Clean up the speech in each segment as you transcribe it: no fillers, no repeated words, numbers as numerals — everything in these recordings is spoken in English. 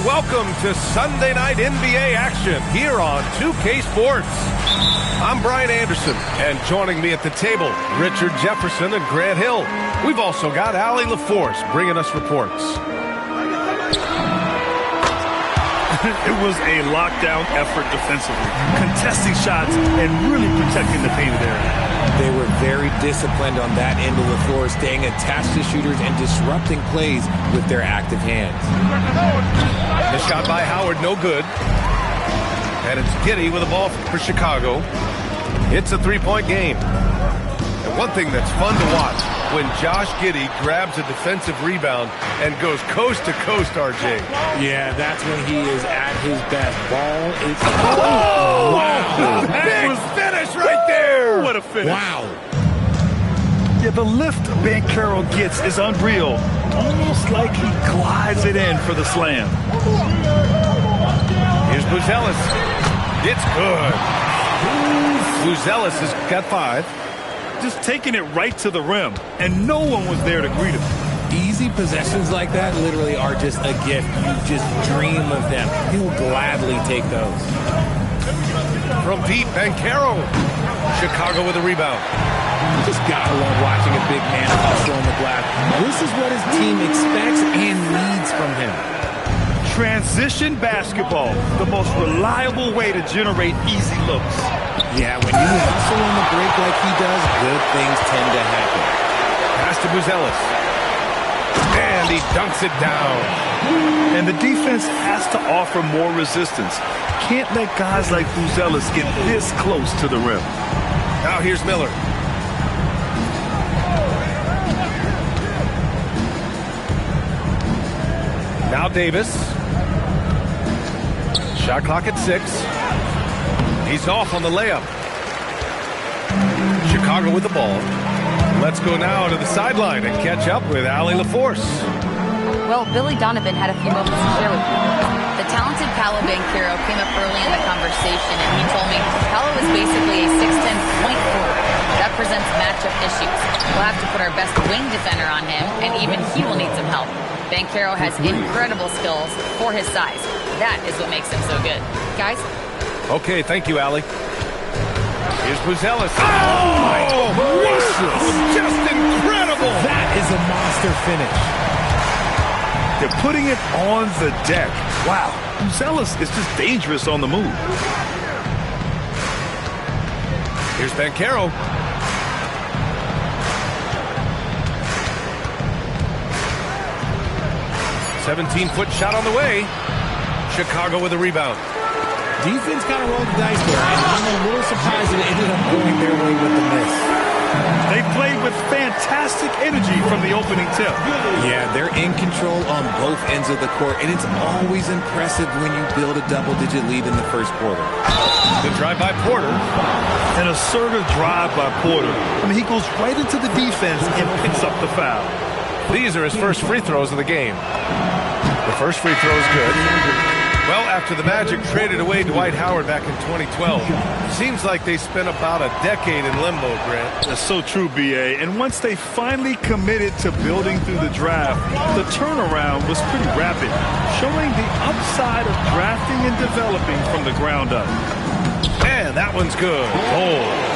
welcome to Sunday night NBA action here on 2K Sports. I'm Brian Anderson, and joining me at the table, Richard Jefferson and Grant Hill. We've also got Allie LaForce bringing us reports. It was a lockdown effort defensively, contesting shots and really protecting the painted area. They were very disciplined on that end of the floor, staying attached to shooters and disrupting plays with their active hands. The shot by Howard, no good. And it's Giddey with the ball for Chicago. It's a three-point game. And one thing that's fun to watch, when Josh Giddey grabs a defensive rebound and goes coast to coast, RJ. Yeah, that's when he is at his best. Ball is... Oh! Wow! Big finish right there! What a finish. Wow! Yeah, the lift Banchero gets is unreal. Almost like he glides it in for the slam. Here's Buzelis. It's good. Buzelis has got 5. Just taking it right to the rim, and no one was there to greet him. Easy possessions like that literally are just a gift. You just dream of them. He'll gladly take those. From deep, Banchero. Chicago with a rebound. You just gotta love watching a big man hustle on the glass. This is what his team expects and needs from him. Transition basketball, the most reliable way to generate easy looks. Yeah, when you hustle on the break like he does, good things tend to happen. Pass to Buzelis. And he dunks it down. And the defense has to offer more resistance. Can't let guys like Buzelis get this close to the rim. Now here's Miller. Now Davis. Shot clock at 6. He's off on the layup. Chicago with the ball. Let's go now to the sideline and catch up with Allie LaForce. Well, Billy Donovan had a few moments to share with me. The talented Paolo Banchero came up early in the conversation, and he told me Paolo is basically a 6'10" point forward. That presents matchup issues. We'll have to put our best wing defender on him, and even he will need some help. Banchero has incredible skills for his size. That is what makes him so good. Guys? Okay, thank you, Allie. Here's Buzelis. Oh, my gracious! Just incredible! That is a monster finish. They're putting it on the deck. Wow, Buzelis is just dangerous on the move. Here's Banchero. "17-foot shot on the way. Chicago with a rebound. Defense kind of rolled the dice there, and I'm a little surprised that it ended up going their way with the miss. They played with fantastic energy from the opening tip. Yeah, they're in control on both ends of the court, and it's always impressive when you build a double-digit lead in the first quarter. The drive by Porter. An assertive drive by Porter. I mean, he goes right into the defense and picks up the foul. These are his first free throws of the game. The first free throw is good. Well, after the Magic traded away Dwight Howard back in 2012, seems like they spent about a decade in limbo, Grant. That's so true, B.A. And once they finally committed to building through the draft, the turnaround was pretty rapid, showing the upside of drafting and developing from the ground up. And that one's good. Oh.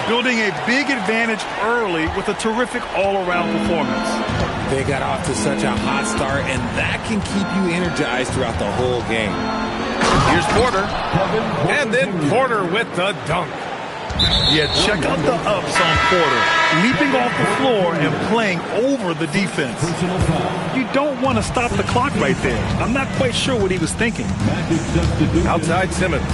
Building a big advantage early with a terrific all-around performance. They got off to such a hot start, and that can keep you energized throughout the whole game. Here's Porter. And then Porter with the dunk. Yeah, check out the ups on Porter. Leaping off the floor and playing over the defense. You don't want to stop the clock right there. I'm not quite sure what he was thinking. Outside Simmons.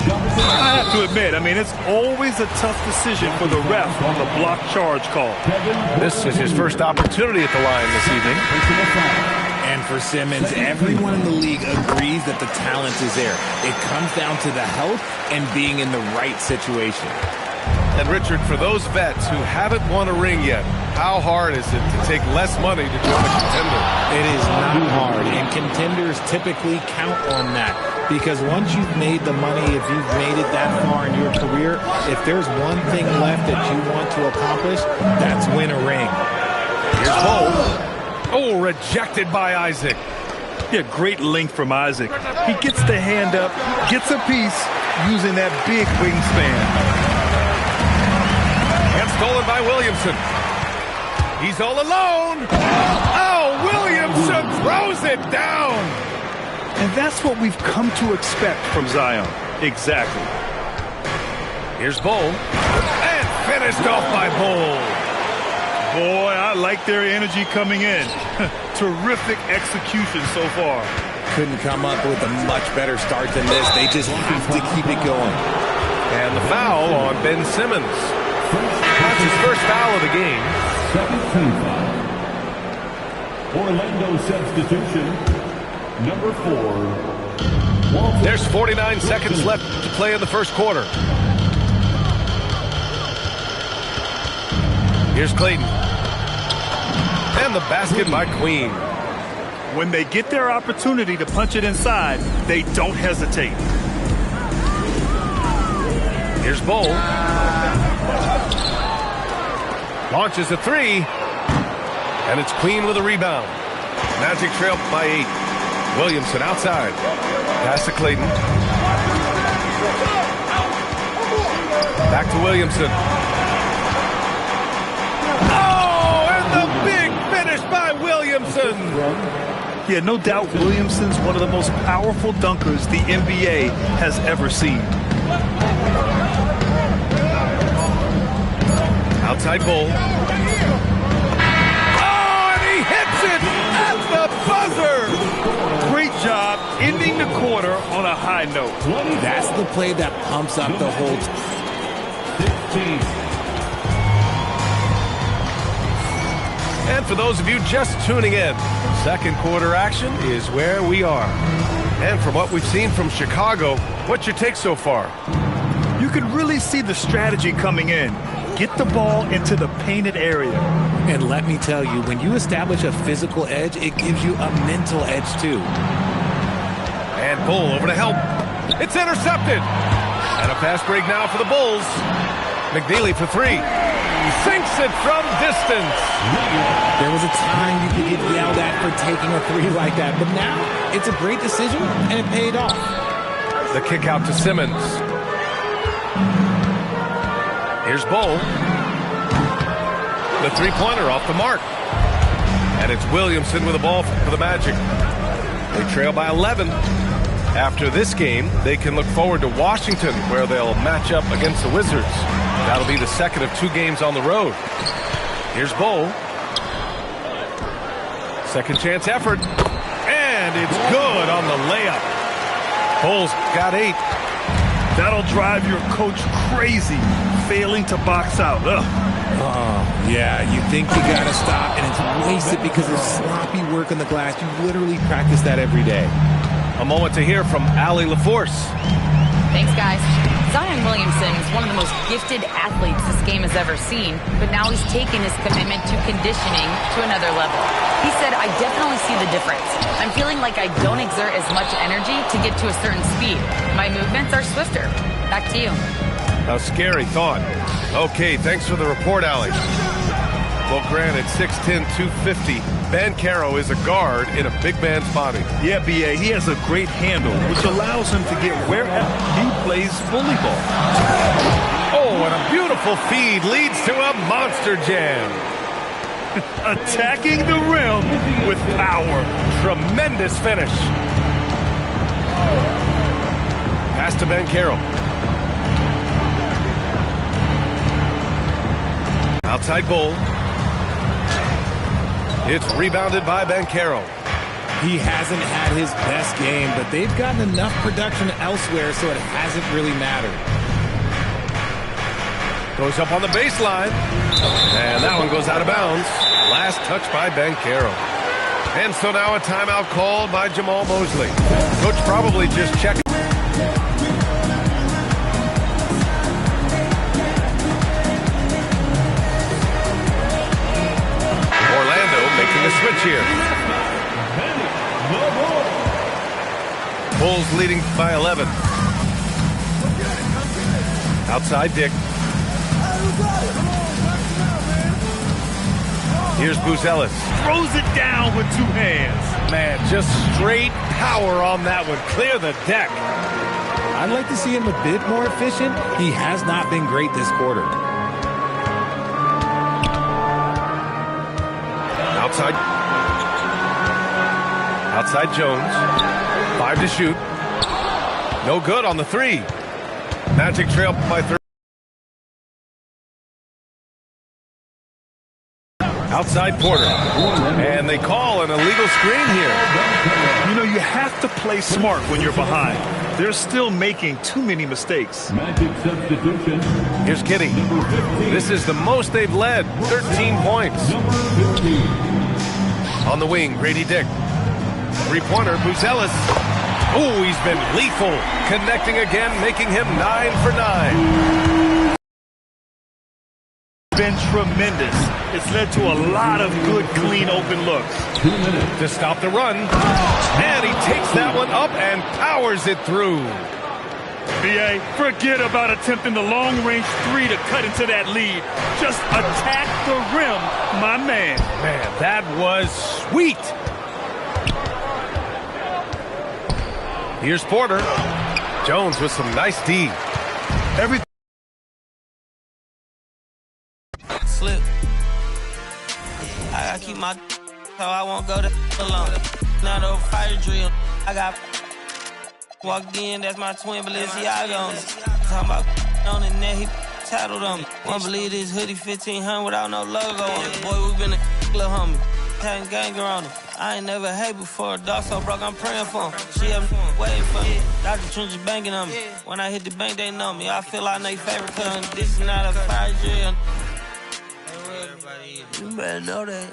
I have to admit, I mean, it's always a tough decision for the ref on the block charge call. This is his first opportunity at the line this evening. And for Simmons, everyone in the league agrees that the talent is there. It comes down to the health and being in the right situation. And Richard, for those vets who haven't won a ring yet, how hard is it to take less money to join a contender? It is not hard, and contenders typically count on that. Because once you've made the money, if you've made it that far in your career, if there's one thing left that you want to accomplish, that's win a ring. Here's Cole. Oh, rejected by Isaac. Yeah, great length from Isaac. He gets the hand up, gets a piece using that big wingspan. And stolen by Williamson. He's all alone. Oh, Williamson throws it down. And that's what we've come to expect from Zion. Exactly. Here's Bull. And finished off by Bull. Boy, I like their energy coming in. Terrific execution so far. Couldn't come up with a much better start than this. They just have to keep it going. And the foul on Ben Simmons. That's his first foul of the game. Second team foul. Orlando substitution, number 4. Walter. There's 49 seconds left to play in the first quarter. Here's Clayton. And the basket by Queen. When they get their opportunity to punch it inside, they don't hesitate. Here's Bull. Launches a three. And it's Queen with a rebound. Magic trail by 8. Williamson outside. Pass to Clayton. Back to Williamson. Oh, and the big finish by Williamson. Yeah, no doubt Williamson's one of the most powerful dunkers the NBA has ever seen. Outside Bull. Oh, and he hits it at the buzzer. Great job ending the quarter on a high note. That's the play that pumps up the whole team. 16. And for those of you just tuning in, second quarter action is where we are. And from what we've seen from Chicago, what's your take so far? You can really see the strategy coming in. Get the ball into the painted area. And let me tell you, when you establish a physical edge, it gives you a mental edge too. And Bull over to help. It's intercepted. And a fast break now for the Bulls. McNeely for three. Sinks it from distance. There was a time you could get yelled at for taking a three like that, but now it's a great decision and it paid off. The kick out to Simmons. Here's Bull. The three-pointer off the mark. And it's Williamson with the ball for the Magic. They trail by 11. After this game, they can look forward to Washington, where they'll match up against the Wizards. That'll be the second of 2 games on the road. Here's Bull. Second chance effort. And it's good on the layup. Bull's got 8. That'll drive your coach crazy, failing to box out. Ugh. Yeah, you think you gotta stop, and it's wasted because of sloppy work on the glass. You literally practice that every day. A moment to hear from Allie LaForce. Thanks, guys. Zion Williamson is one of the most gifted athletes this game has ever seen, but now he's taken his commitment to conditioning to another level. He said, I definitely see the difference. I'm feeling like I don't exert as much energy to get to a certain speed. My movements are swifter. Back to you. A scary thought. Okay, thanks for the report, Allie. Well, granted, 6'10", 250, Banchero is a guard in a big man's body. Yeah, B.A., he has a great handle, which allows him to get wherever he plays bully ball. Oh, and a beautiful feed leads to a monster jam. Attacking the rim with power. Tremendous finish. Pass to Banchero. Outside Bull. It's rebounded by Banchero. He hasn't had his best game, but they've gotten enough production elsewhere, so it hasn't really mattered. Goes up on the baseline. And that one goes out of bounds. Last touch by Banchero. And so now a timeout called by Jamal Mosley. Coach probably just checking. The switch here. Bulls leading by 11. Outside Dick. Here's Buzelis. Throws it down with two hands. Man, just straight power on that one. Clear the deck. I'd like to see him a bit more efficient. He has not been great this quarter. Outside Jones. 5 to shoot. No good on the 3. Magic trail by 3. Outside Porter. And they call an illegal screen here. You know, you have to play smart when you're behind. They're still making too many mistakes. Magic substitution. Here's Giddey. This is the most they've led. 13 points. Number 15. On the wing, Grady Dick. Three-pointer, Buzelis. Oh, he's been lethal. Connecting again, making him 9 for 9. Been tremendous. It's led to a lot of good, clean, open looks. 2 minutes. To stop the run. And he takes that one up and powers it through. BA, forget about attempting the long-range 3 to cut into that lead. Just attack the rim, my man. Man, that was sweet. Here's Porter. Jones with some nice D. Everything. Slip. I gotta keep my so I won't go to alone. Not over fire drill. I got walked in, that's my twin Balenciaga on it. Talking about on it, net he tattled on me. Won't believe this hoodie 1500 without no logo on it. Boy, we been a little homie. Having ganger on it. I ain't never hate before. Dog so broke, I'm praying for him. She up waiting for me. Dr. Trench is banking on me. When I hit the bank, they know me. I feel like they favorite cousin. This is not a fire drill. You better know that.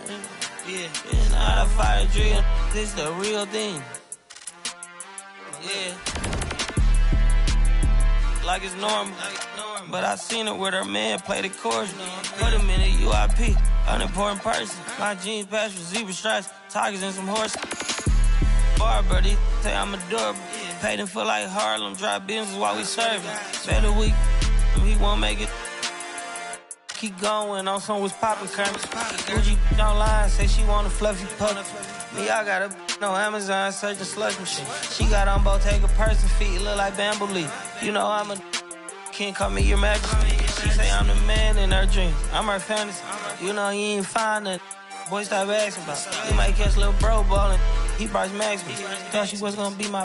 Yeah, it's not a fire drill. This is the real thing. Yeah. Like it's normal. But I seen it with her man play the chorus. Put him in a UIP. Unimportant person. My jeans patch with zebra stripes. Tigers and some horses. Bar buddy, say I'm adorable. Paid him for like Harlem. Drive business while we serving. Better week. He won't make it. Keep going on some was poppin' current. Gucci online, say she want a fluffy pup. Me, I got a no Amazon searching slush machine. She got on Bottega person feet, look like bamboo leaf. You know I'm a can't call me your majesty. She say I'm the man in her dreams. I'm her fantasy. You know you ain't find it. Boy, stop asking about it. You might catch little bro ballin'. He Bryce Maxby. Thought she was gonna be my